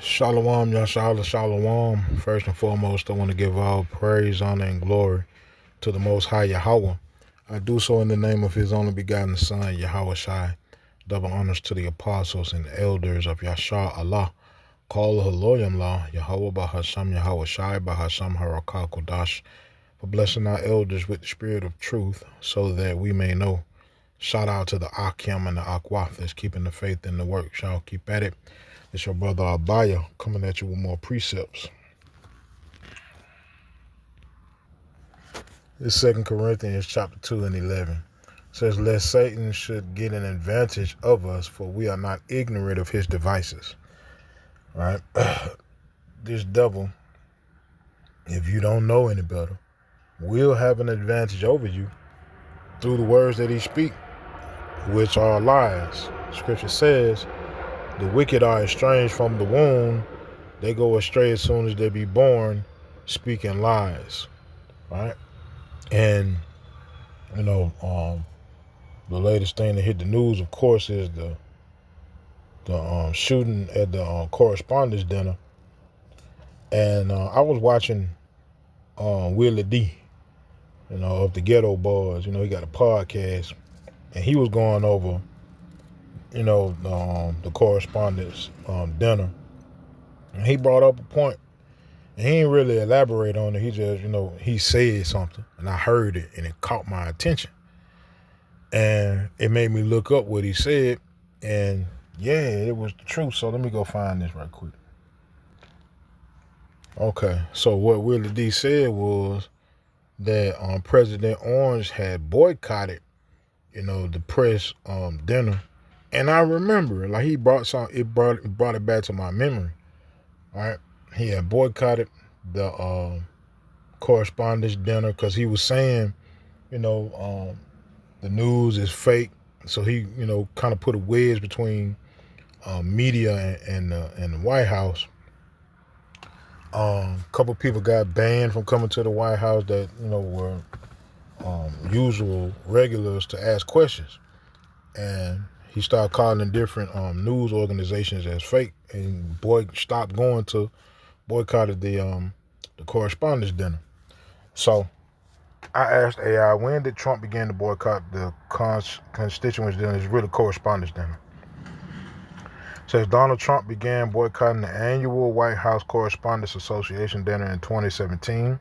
Shalom, Yashala, Shalom. First and foremost, I want to give all praise, honor, and glory to the Most High Yahweh. I do so in the name of His only begotten Son, Yahweh Shai. Double honors to the apostles and elders of Yashar Allah. Call Haloyam La, Yahweh Bahasham Yahweh Shai Bahasham Harakal Kodash, for blessing our elders with the spirit of truth so that we may know. Shout out to the Akim and the Akwaf that's keeping the faith in the work. Shall keep at it. It's your brother Abaya coming at you with more precepts. This 2 Corinthians chapter 2 and 11 says, lest Satan should get an advantage of us, for we are not ignorant of his devices. Right? This devil, if you don't know any better, will have an advantage over you through the words that he speaks, which are lies. Scripture says, the wicked are estranged from the womb. They go astray as soon as they be born, speaking lies. Right? And, the latest thing that hit the news, of course, is the shooting at the correspondents dinner. And I was watching Willie D, of the Ghetto Boys. He got a podcast, and he was going over, the correspondents dinner. And he brought up a point, and he didn't really elaborate on it. He just, he said something, and I heard it, and it caught my attention. And it made me look up what he said, and yeah, it was the truth. So let me go find this right quick. Okay, so what Willie D said was that President Orange had boycotted, the press dinner, and I remember, like, he brought brought it back to my memory. Right, he had boycotted the correspondence dinner because he was saying, the news is fake. So he, kind of put a wedge between media and the White House. A couple people got banned from coming to the White House that, were usual regulars to ask questions. And he started calling different news organizations as fake, and stopped going to boycotted the correspondence dinner. So I asked AI, when did Trump begin to boycott the constituents dinner? It's really correspondence dinner. It says Donald Trump began boycotting the annual White House Correspondents Association dinner in 2017,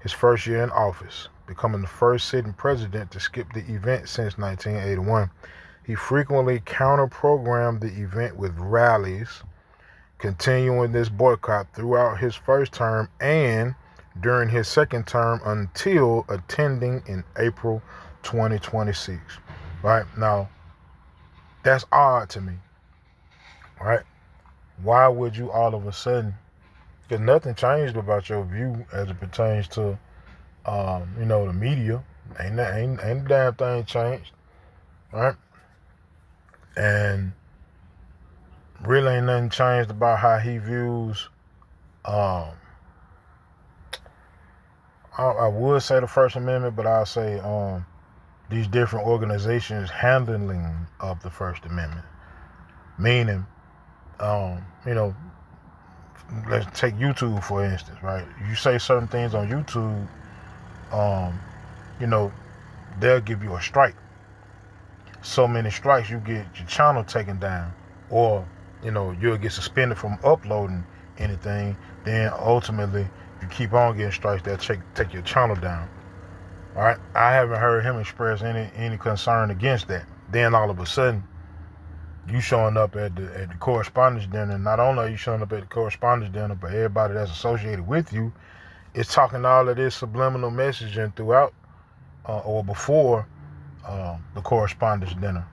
his first year in office, becoming the first sitting president to skip the event since 1981. He frequently counter-programmed the event with rallies, continuing this boycott throughout his first term and during his second term until attending in April 2026. Right? Now, that's odd to me. Right? Why would you all of a sudden, because nothing changed about your view as it pertains to, the media. Ain't a damn thing changed. Right? And really ain't nothing changed about how he views, I would say the First Amendment, but I'll say these different organizations handling of the First Amendment. Meaning, let's take YouTube for instance, right? You say certain things on YouTube, they'll give you a strike. So many strikes, you get your channel taken down, or you'll get suspended from uploading anything. Then ultimately, if you keep on getting strikes, they'll take your channel down. All right, I haven't heard him express any concern against that. Then all of a sudden, you showing up at the correspondence dinner. Not only are you showing up at the correspondence dinner, but everybody that's associated with you is talking all of this subliminal messaging throughout or before the correspondence dinner.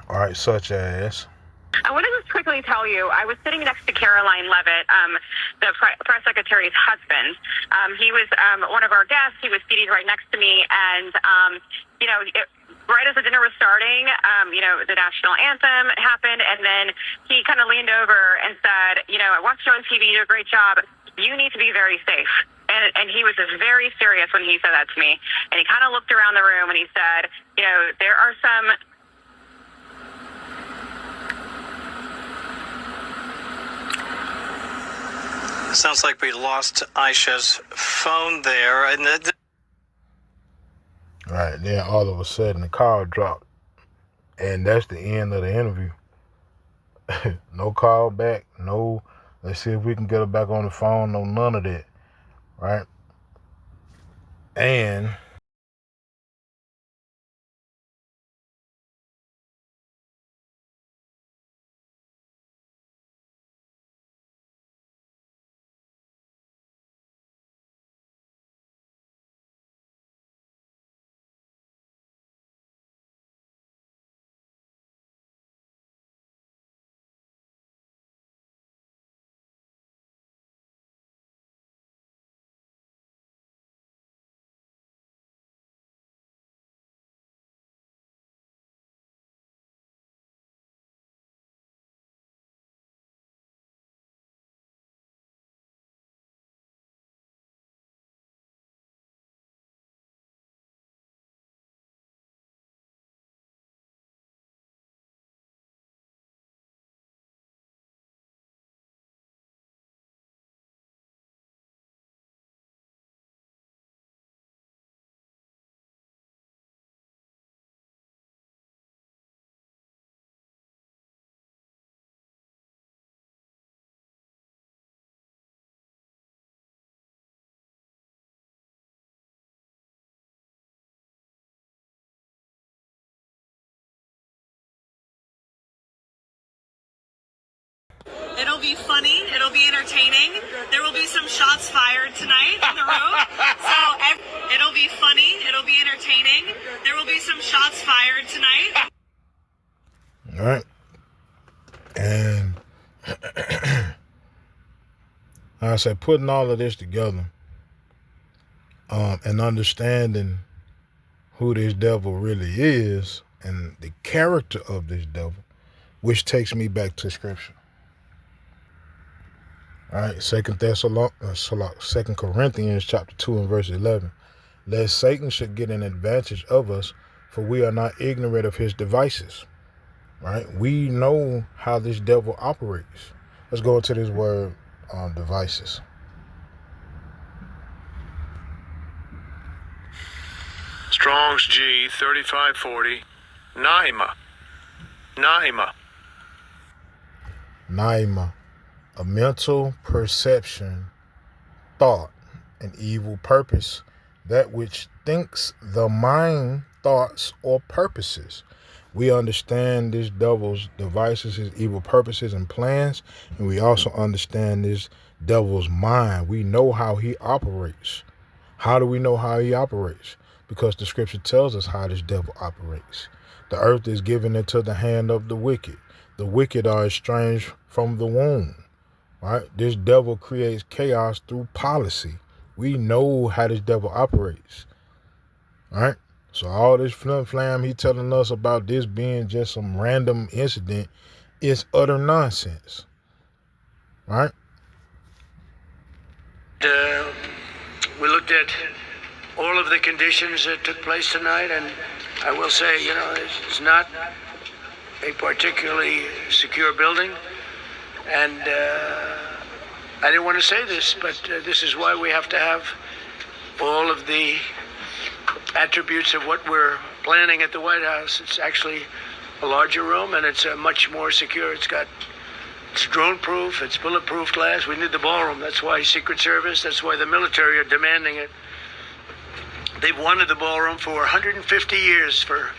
All right, such as. I want to just quickly tell you, I was sitting next to Caroline Levitt, the press secretary's husband. He was one of our guests. He was seated right next to me, and right as the dinner was starting, the national anthem happened, and then he kind of leaned over and said, I watched you on TV, you do a great job. You need to be very safe. And he was just very serious when he said that to me. And he kind of looked around the room and he said, there are some Sounds like we lost Aisha's phone there. And Right, then all of a sudden the call dropped. And that's the end of the interview. No call back, no, let's see if we can get her back on the phone, no none of that. Right? And it'll be funny. It'll be entertaining. There will be some shots fired tonight in the room. So it'll be funny. It'll be entertaining. There will be some shots fired tonight. all right. And like I said, putting all of this together, and understanding who this devil really is and the character of this devil, which takes me back to scripture. All right, Second Corinthians chapter 2 and verse 11. Lest Satan should get an advantage of us, for we are not ignorant of his devices. Right? We know how this devil operates. Let's go into this word, devices. Strong's G 3540. Naima, a mental perception, thought, an evil purpose, that which thinks the mind thoughts or purposes. We understand this devil's devices, his evil purposes and plans, and we also understand this devil's mind. We know how he operates. How do we know how he operates? Because the scripture tells us how this devil operates. The earth is given into the hand of the wicked. The wicked are estranged from the womb. Right? This devil creates chaos through policy. We know how this devil operates. Right? So all this flam he telling us about this being just some random incident is utter nonsense. Right? We looked at all of the conditions that took place tonight, and I will say, it's not a particularly secure building, and I didn't want to say this, but this is why we have to have all of the attributes of what we're planning at the White House. It's actually a larger room, and it's much more secure. It's drone-proof, it's bulletproof glass. We need the ballroom. That's why Secret Service, that's why the military are demanding it. They've wanted the ballroom for 150 years for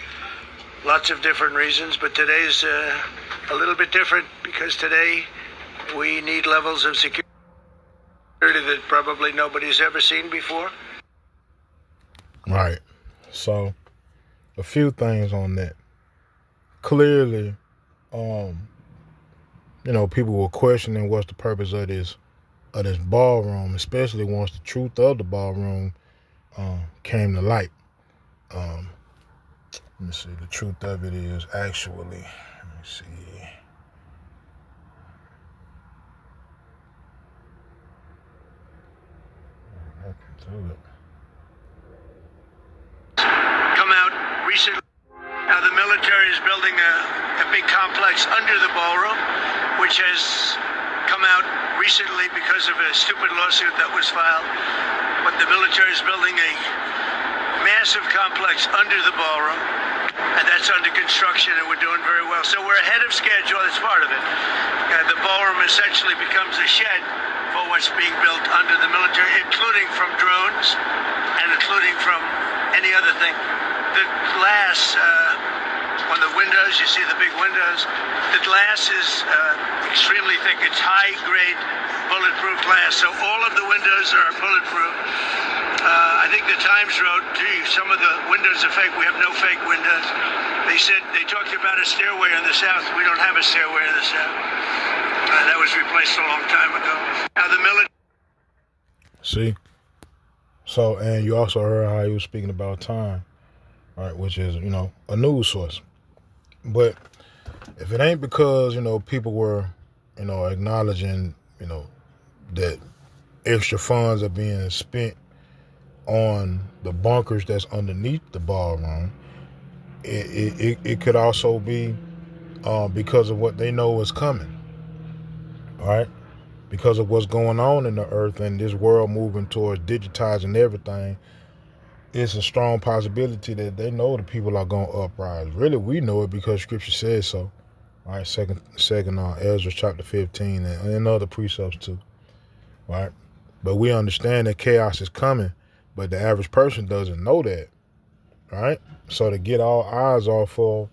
lots of different reasons, but today's a little bit different because today we need levels of security that probably nobody's ever seen before. Right. So, a few things on that. Clearly, people were questioning what's the purpose of this ballroom, especially once the truth of the ballroom came to light. Let me see. The truth of it is actually, let me see. Come out recently. Now the military is building a big complex under the ballroom, which has come out recently because of a stupid lawsuit that was filed. But the military is building a massive complex under the ballroom, and that's under construction, and we're doing very well. So we're ahead of schedule. That's part of it. The ballroom essentially becomes a shed for what's being built under the military, including from drones and including from any other thing. The glass on the windows, you see the big windows, the glass is extremely thick. It's high-grade bulletproof glass, so all of the windows are bulletproof. I think the Times wrote, gee, some of the windows are fake. We have no fake windows. They said, they talked about a stairway in the south. We don't have a stairway in the south. That was replaced a long time ago. Now the military... See? So, and you also heard how he was speaking about time, right, which is, you know, a news source. But if it ain't because, you know, people were, you know, acknowledging, you know, that extra funds are being spent on the bunkers that's underneath the ballroom, it could also be because of what they know is coming, right? Because of what's going on in the earth and this world moving towards digitizing everything, it's a strong possibility that they know the people are going to uprise. Really, we know it because Scripture says so. All right, second Ezra chapter 15 and other precepts too, right? But we understand that chaos is coming, but the average person doesn't know that, right? So to get all eyes off of,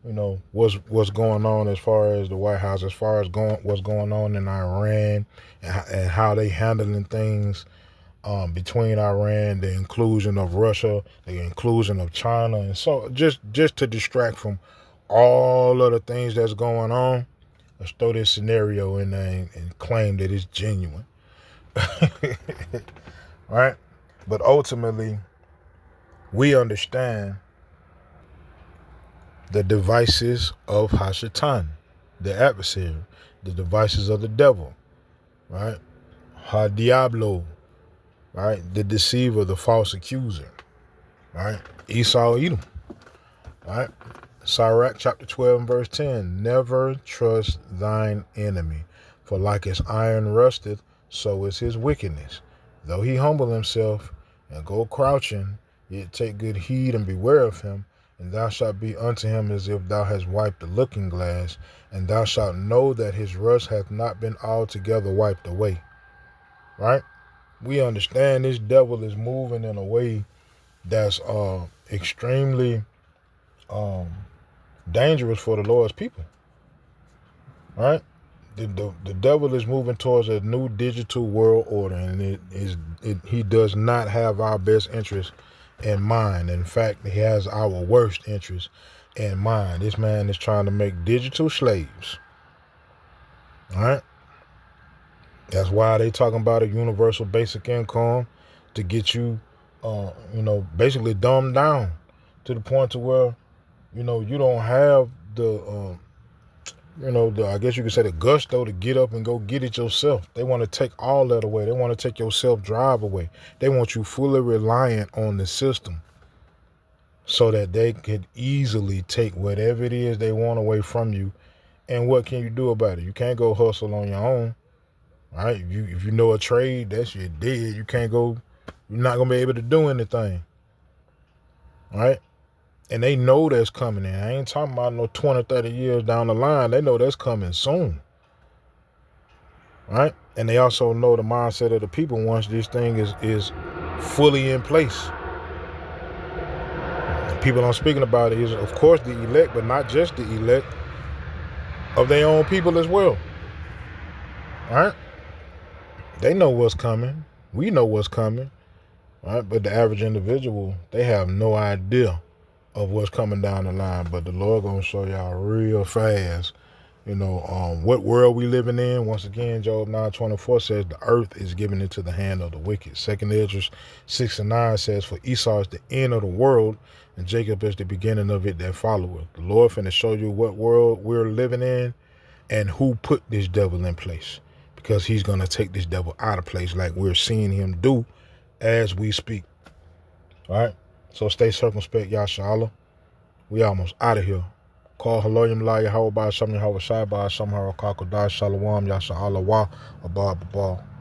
you know, what's going on as far as the White House, as far as what's going on in Iran and how they handling things between Iran, the inclusion of Russia, the inclusion of China, and so just to distract from all of the things that's going on, let's throw this scenario in there and claim that it's genuine. Right? But ultimately, we understand the devices of Hashatan, the adversary, the devices of the devil, right? Ha Diablo, right? The deceiver, the false accuser, right? Esau, Edom, right? Sirach chapter 12 and verse 10, never trust thine enemy, for like as iron rusteth, so is his wickedness. Though he humble himself and go crouching, yet take good heed and beware of him, and thou shalt be unto him as if thou hast wiped the looking glass, and thou shalt know that his rust hath not been altogether wiped away. Right? We understand this devil is moving in a way that's extremely dangerous for the Lord's people. Right? The devil is moving towards a new digital world order, and he does not have our best interest in mind. In fact, he has our worst interest in mind. This man is trying to make digital slaves. All right? That's why they talking about a universal basic income, to get you, basically dumbed down to the point to where, you don't have the, I guess you could say the gusto to get up and go get it yourself. They want to take all that away. They want to take your self-drive away. They want you fully reliant on the system so that they could easily take whatever it is they want away from you. And what can you do about it? You can't go hustle on your own, right? If you know a trade, that's your dead. You can't go, you're not going to be able to do anything, right? And they know that's coming in. I ain't talking about no 20, 30 years down the line. They know that's coming soon. Right? And they also know the mindset of the people once this thing is fully in place. The people I'm speaking about is, of course, the elect, but not just the elect, of their own people as well. Right? They know what's coming. We know what's coming. Right? But the average individual, they have no idea of what's coming down the line. But the Lord gonna show y'all real fast, what world we living in. Once again, Job 9:24 says the earth is given into the hand of the wicked. 2 Ezra 6:9 says, for Esau is the end of the world, and Jacob is the beginning of it that followeth. The Lord finna show you what world we're living in and who put this devil in place, because he's gonna take this devil out of place like we're seeing him do as we speak. All right? So stay circumspect, Yashala. We almost out of here. Call Haloyim La Yahweh Ba Shem Yahweh Shai Ba Shem Harakako Da Shalom Yasha Allah Wa Abba Abba.